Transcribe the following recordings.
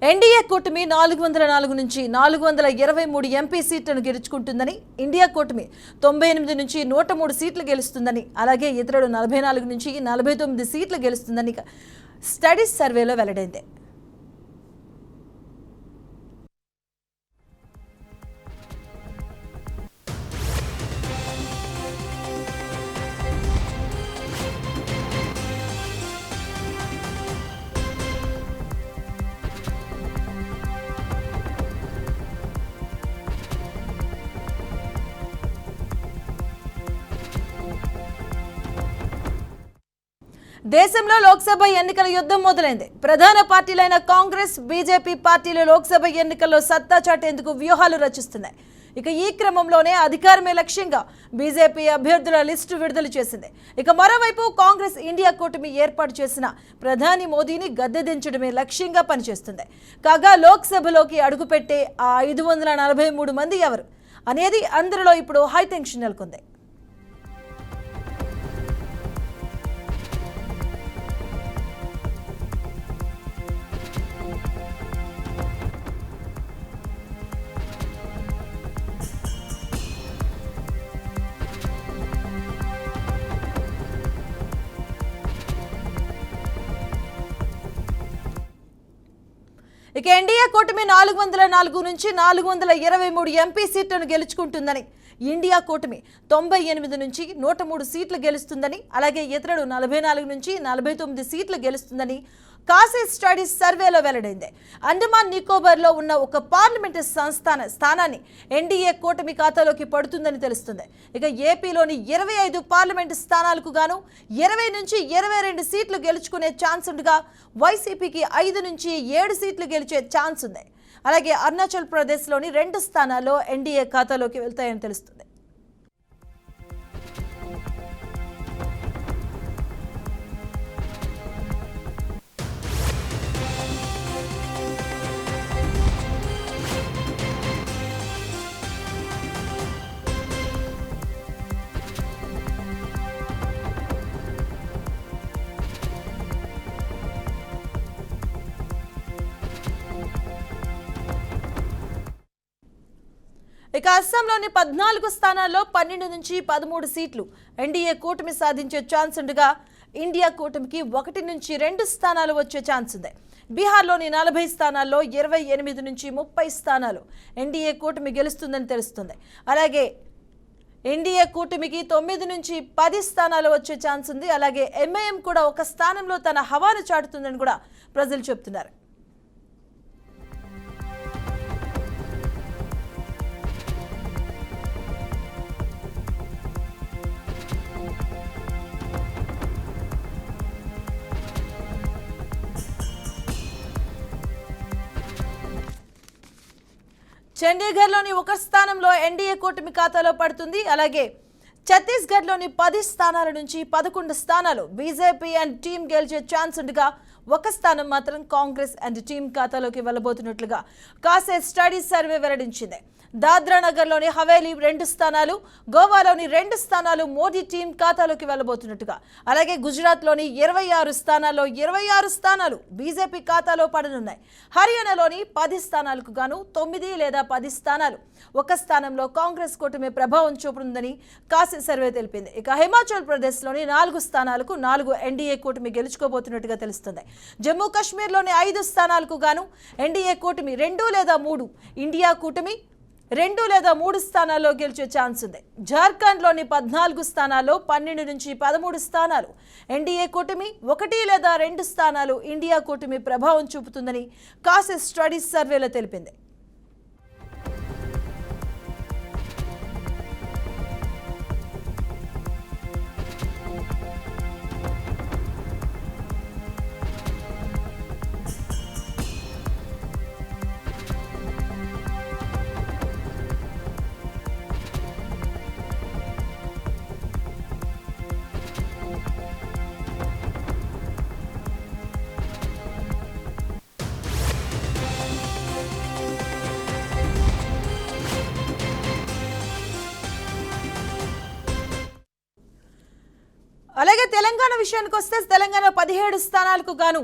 NDA కూటమి 404 నుంచి 423 MP సీట్లను గెలుచుకుంటుందని, ఇండియా కూటమి 98 నుంచి 103 సీట్లు గెలుస్తుందని, అలాగే ఇతరులు 44 నుంచి 49 సీట్లు గెలుస్తుందని స్టడీస్ సర్వేలో వెల్లడైంది. దేశంలో లోక్సభ ఎన్నికల యుద్ధం మొదలైంది. ప్రధాన పార్టీలైన కాంగ్రెస్, బీజేపీ పార్టీలు లోక్సభ ఎన్నికల్లో సత్తా చాటేందుకు వ్యూహాలు రచిస్తున్నాయి. ఇక ఈ క్రమంలోనే అధికారమే లక్ష్యంగా బీజేపీ అభ్యర్థుల లిస్టు విడుదల చేసింది. ఇక మరోవైపు కాంగ్రెస్ ఇండియా కూటమి ఏర్పాటు చేసిన ప్రధాని మోదీని గద్దెదించడమే లక్ష్యంగా పనిచేస్తుంది. కాగా లోక్సభలోకి అడుగుపెట్టే ఆ 543 మంది ఎవరు అనేది అందరిలో ఇప్పుడు హైటెన్షన్ నెలకొంది. ఇక ఎన్డీఏ కూటమి 404 నుంచి 423 ఎంపీ సీట్లను గెలుచుకుంటుందని, ఇండియా కూటమి 98 నుంచి 103 సీట్లు గెలుస్తుందని, అలాగే ఇతరులు 44 నుంచి 49 సీట్లు గెలుస్తుందని కాసే స్టడీస్ సర్వేలో వెల్లడైంది. అండమాన్ నికోబార్లో ఉన్న ఒక పార్లమెంటు స్థానాన్ని ఎన్డీఏ కూటమి ఖాతాలోకి పడుతుందని తెలుస్తుంది. ఇక ఏపీలోని 25 పార్లమెంటు స్థానాలకు గాను 20 నుంచి 22 సీట్లు గెలుచుకునే ఛాన్స్ ఉండగా, వైసీపీకి 5 నుంచి 7 సీట్లు గెలిచే ఛాన్స్ ఉంది. అలాగే అరుణాచల్ ప్రదేశ్లోని 2 స్థానాల్లో ఎన్డీఏ ఖాతాలోకి వెళ్తాయని తెలుస్తుంది. ఇక అస్సాంలోని 14 స్థానాల్లో 12 నుంచి 13 సీట్లు ఎన్డీఏ కూటమి సాధించే ఛాన్స్ ఉండగా, ఇండియా కూటమికి 1 నుంచి 2 స్థానాలు వచ్చే ఛాన్స్ ఉంది. బీహార్లోని 40 స్థానాల్లో 28 నుంచి 30 స్థానాలు ఎన్డీఏ కూటమి గెలుస్తుందని తెలుస్తుంది. అలాగే ఎన్డీఏ కూటమికి 9 నుంచి 10 స్థానాలు వచ్చే ఛాన్స్ ఉంది. అలాగే ఎంఐఎం కూడా ఒక స్థానంలో తన హవాను చాటుతుందని కూడా ప్రజలు చెబుతున్నారు. చండీగఢ్లోని 1 స్థానంలో ఎన్డీఏ కూటమి ఖాతాలో పడుతుంది. అలాగే ఛత్తీస్గఢ్లోని 10 స్థానాల నుంచి 11 స్థానాలు బీజేపీ అండ్ టీం గెలిచే ఛాన్స్ ఉండగా, 1 స్థానం మాత్రం కాంగ్రెస్ అండ్ టీం ఖాతాలోకి వెళ్ళబోతున్నట్లుగా కాసే స్టడీస్ సర్వే వెల్లడించింది. దాద్రా నగర్లోని హవేలీ 2 స్థానాలు, గోవాలోని 2 స్థానాలు మోదీ టీం ఖాతాలోకి వెళ్ళబోతున్నట్టుగా, అలాగే గుజరాత్లోని 26 స్థానాల్లో 26 స్థానాలు బీజేపీ ఖాతాలో పడనున్నాయి. హర్యానాలోని 10 స్థానాలకు గాను 9 లేదా 10 స్థానాలు, 1 స్థానంలో కాంగ్రెస్ కూటమి ప్రభావం చూపుతుందని కాసే సర్వే తెలిపింది. ఇక హిమాచల్ ప్రదేశ్లోని 4 స్థానాలకు 4 ఎన్డీఏ కూటమి గెలుచుకోబోతున్నట్టుగా తెలుస్తుంది. జమ్మూ కాశ్మీర్లోని 5 స్థానాలకు గాను ఎన్డీఏ కూటమి 2 లేదా 3, ఇండియా కూటమి 2 లేదా 3 స్థానాల్లో గెలిచే ఛాన్స్ ఉంది. జార్ఖండ్లోని 14 స్థానాల్లో 12 నుంచి 13 స్థానాలు ఎన్డీఏ కూటమి, 1 లేదా 2 స్థానాలు ఇండియా కూటమి ప్రభావం చూపుతుందని కాసే స్టడీస్ సర్వేలో తెలిపింది. అలాగే తెలంగాణ విషయానికి వస్తే తెలంగాణ 17 స్థానాలకు గాను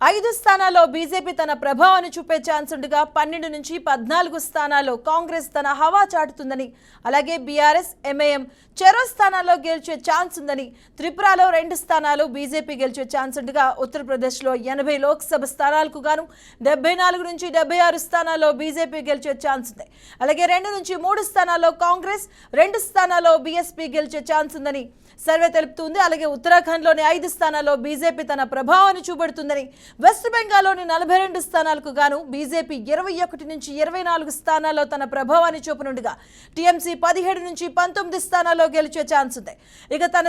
5 స్థానాల్లో బీజేపీ తన ప్రభావాన్ని చూపే ఛాన్స్ ఉండగా 12 నుంచి 14 స్థానాల్లో కాంగ్రెస్ తన హవా చాటుతుందని, అలాగే బీఆర్ఎస్ ఎంఐఎం చెరో స్థానాల్లో గెలిచే ఛాన్స్ ఉందని, త్రిపురలో 2 స్థానాలు బీజేపీ గెలిచే ఛాన్స్ ఉండగా ఉత్తరప్రదేశ్లో 80 లోక్సభ స్థానాలకు గాను 74 నుంచి 76 స్థానాల్లో బీజేపీ గెలిచే ఛాన్స్ ఉంది. అలాగే 2 నుంచి 3 స్థానాల్లో కాంగ్రెస్, 2 స్థానాల్లో బీఎస్పీ గెలిచే ఛాన్స్ ఉందని సర్వే తెలుపుతుంది. అలాగే ఉత్తరాఖండ్లోని 5 స్థానాల్లో బీజేపీ తన ప్రభావాన్ని చూపెడుతుందని, వెస్ట్ బెంగాల్లోని 42 స్థానాలకు గాను బీజేపీ 21 నుంచి 24 స్థానాల్లో తన ప్రభావాన్ని చూపనుండగా టీఎంసీ 17 నుంచి 19 స్థానాల్లో గెలిచే ఛాన్స్ ఉంది. ఇక తన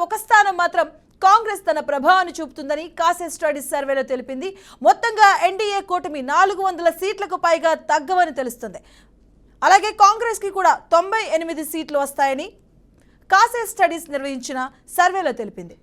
ఒక స్థానం మాత్రం కాంగ్రెస్ తన ప్రభావాన్ని చూపుతుందని కాసే స్టడీస్ సర్వేలో తెలిపింది. మొత్తంగా ఎన్డీఏ కూటమి 400 సీట్లకు పైగా తగ్గవని తెలుస్తుంది. అలాగే కాంగ్రెస్కి కూడా 98 సీట్లు వస్తాయని కాసే స్టడీస్ నిర్వహించిన సర్వేలో తెలిపింది.